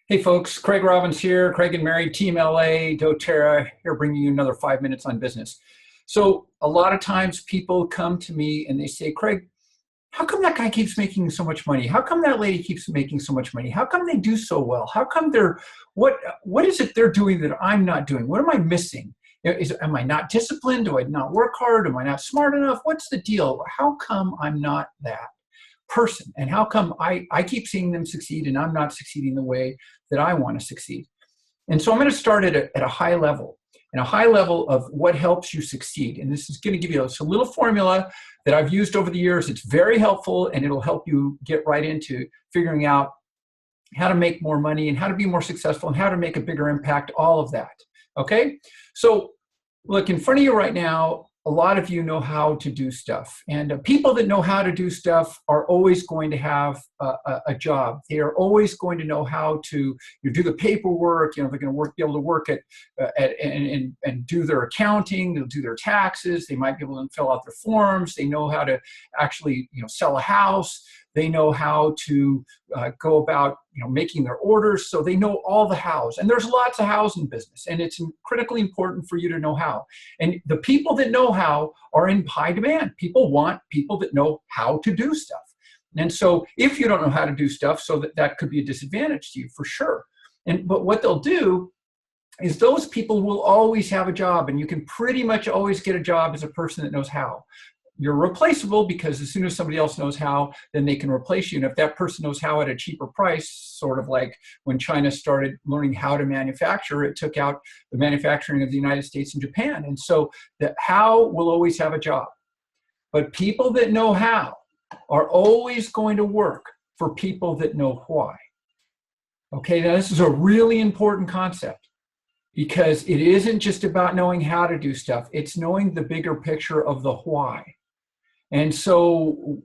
Hey folks, Craig Robbins here, Craig and Mary, Team LA, doTERRA, here bringing you another 5 minutes on business. So a lot of times people come to me and they say, Craig, how come that guy keeps making so much money? How come that lady keeps making so much money? How come they do so well? How come what is it they're doing that I'm not doing? What am I missing? Am I not disciplined? Do I not work hard? Am I not smart enough? What's the deal? How come I'm not that person? And how come I keep seeing them succeed and I'm not succeeding the way that I want to succeed? And so I'm going to start at a high level, and a high level of what helps you succeed. And this is going to give you a little formula that I've used over the years. It's very helpful, and it'll help you get right into figuring out how to make more money and how to be more successful and how to make a bigger impact, all of that. Okay? So look, in front of you right now, a lot of you know how to do stuff. And people that know how to do stuff are always going to have a job. They are always going to know how to do the paperwork. They're going to be able to work and do their accounting. They'll do their taxes. They might be able to fill out their forms. They know how to actually sell a house. They know how to go about making their orders. So they know all the hows. And there's lots of hows in business, and it's critically important for you to know how. And the people that know how are in high demand. People want people that know how to do stuff. And so if you don't know how to do stuff, so that could be a disadvantage to you for sure. But what they'll do is those people will always have a job, and you can pretty much always get a job as a person that knows how. You're replaceable because as soon as somebody else knows how, then they can replace you. And if that person knows how at a cheaper price, sort of like when China started learning how to manufacture, it took out the manufacturing of the United States and Japan. And so the how will always have a job. But people that know how are always going to work for people that know why. Okay, now this is a really important concept, because it isn't just about knowing how to do stuff. It's knowing the bigger picture of the why. And so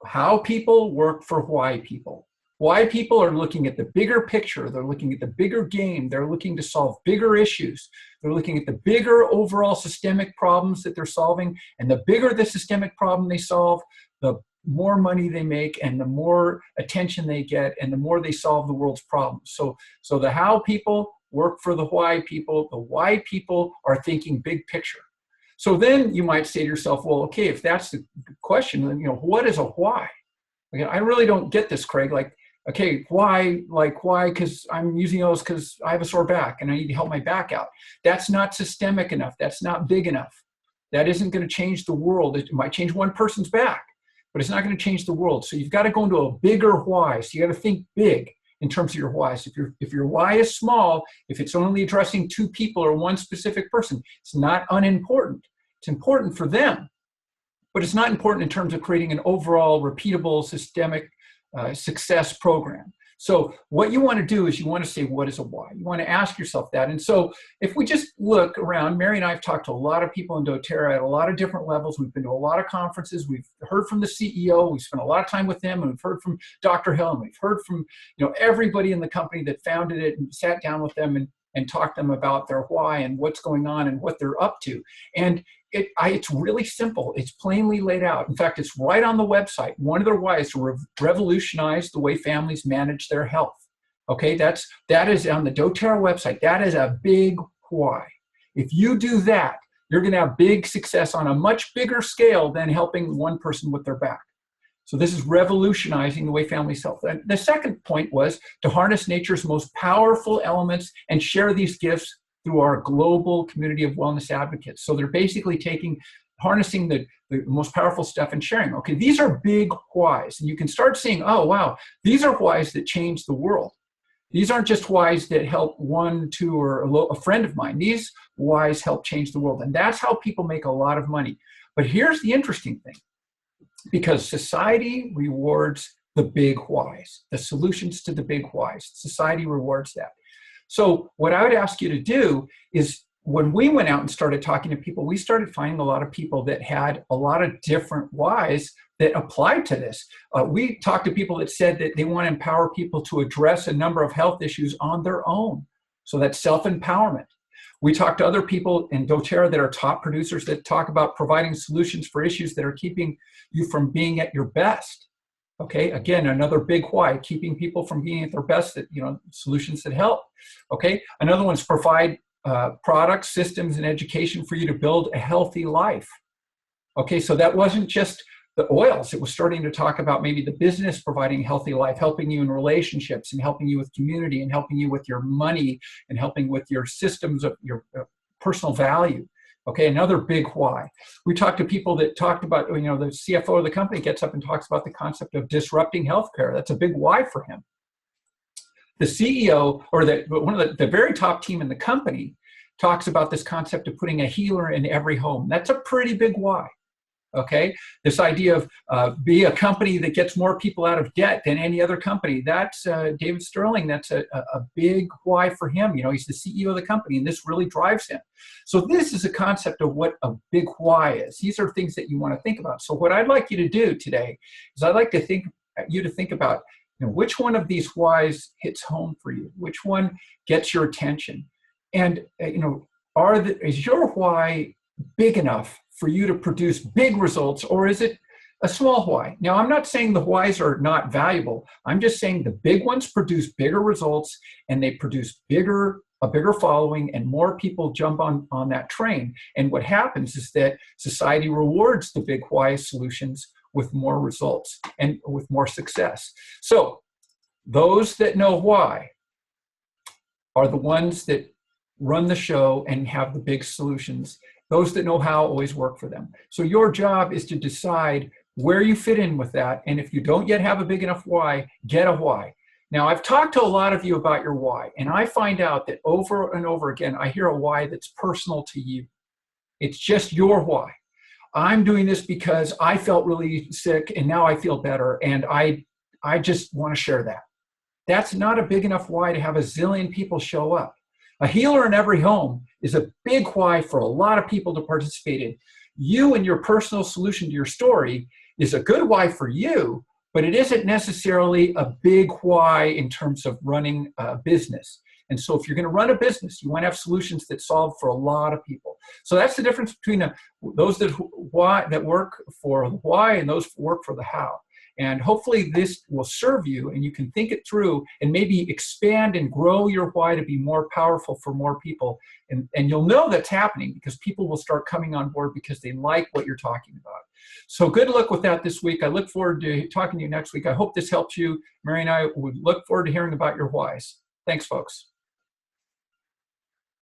how people work for why people. Why people are looking at the bigger picture. They're looking at the bigger game. They're looking to solve bigger issues. They're looking at the bigger overall systemic problems that they're solving. And the bigger the systemic problem they solve, the more money they make and the more attention they get and the more they solve the world's problems. So the how people work for the why people. The why people are thinking big picture. So then you might say to yourself, well, okay, if that's the question, then what is a why? Again, I really don't get this, Craig. Like, okay, why? Like, why? Because I'm using those because I have a sore back and I need to help my back out. That's not systemic enough. That's not big enough. That isn't going to change the world. It might change one person's back, but it's not going to change the world. So you've got to go into a bigger why. So you got to think big in terms of your whys. If your why is small, if it's only addressing two people or one specific person, it's not unimportant. It's important for them, but it's not important in terms of creating an overall repeatable systemic success program. So what you want to do is you want to say, what is a why? You want to ask yourself that. And so if we just look around, Mary and I have talked to a lot of people in doTERRA at a lot of different levels. We've been to a lot of conferences. We've heard from the CEO. We've spent a lot of time with them, and we've heard from Dr. Hill, and we've heard from everybody in the company that founded it, and sat down with them and talked to them about their why and what's going on and what they're up to. And it's really simple. It's plainly laid out. In fact, it's right on the website. One of their whys is to revolutionize the way families manage their health. Okay, that is on the doTERRA website. That is a big why. If you do that, you're going to have big success on a much bigger scale than helping one person with their back. So this is revolutionizing the way families health. And the second point was to harness nature's most powerful elements and share these gifts through our global community of wellness advocates. So they're basically harnessing the most powerful stuff and sharing. Okay, these are big whys. And you can start seeing, oh, wow, these are whys that change the world. These aren't just whys that help one, two, or a friend of mine. These whys help change the world. And that's how people make a lot of money. But here's the interesting thing. Because society rewards the big whys, the solutions to the big whys. Society rewards that. So what I would ask you to do is, when we went out and started talking to people, we started finding a lot of people that had a lot of different whys that applied to this. We talked to people that said that they want to empower people to address a number of health issues on their own. So that's self-empowerment. We talked to other people in doTERRA that are top producers that talk about providing solutions for issues that are keeping you from being at your best. Okay, again, another big why, keeping people from being at their best at, solutions that help. Okay, another one is provide products, systems, and education for you to build a healthy life. Okay, so that wasn't just the oils. It was starting to talk about maybe the business providing a healthy life, helping you in relationships and helping you with community and helping you with your money and helping with your systems of your personal value. Okay, another big why. We talked to people that talked about, the CFO of the company gets up and talks about the concept of disrupting healthcare. That's a big why for him. The CEO or one of the very top team in the company talks about this concept of putting a healer in every home. That's a pretty big why. Okay, this idea of be a company that gets more people out of debt than any other company. That's David Sterling. That's a big why for him. He's the CEO of the company, and this really drives him. So this is a concept of what a big why is. These are things that you want to think about. So what I'd like you to do today is I'd like to think about which one of these whys hits home for you, which one gets your attention, and is your why big enough for you to produce big results, or is it a small why? Now, I'm not saying the whys are not valuable. I'm just saying the big ones produce bigger results, and they produce a bigger following, and more people jump on that train. And what happens is that society rewards the big why solutions with more results and with more success. So those that know why are the ones that run the show and have the big solutions. Those that know how always work for them. So your job is to decide where you fit in with that. And if you don't yet have a big enough why, get a why. Now, I've talked to a lot of you about your why, and I find out that over and over again, I hear a why that's personal to you. It's just your why. I'm doing this because I felt really sick and now I feel better, and I just want to share that. That's not a big enough why to have a zillion people show up. A healer in every home is a big why for a lot of people to participate in. You and your personal solution to your story is a good why for you, but it isn't necessarily a big why in terms of running a business. And so if you're going to run a business, you want to have solutions that solve for a lot of people. So that's the difference between those that work for the why and those who work for the how. And hopefully this will serve you, and you can think it through and maybe expand and grow your why to be more powerful for more people. And you'll know that's happening because people will start coming on board because they like what you're talking about. So good luck with that this week. I look forward to talking to you next week. I hope this helps you. Mary and I would look forward to hearing about your whys. Thanks, folks.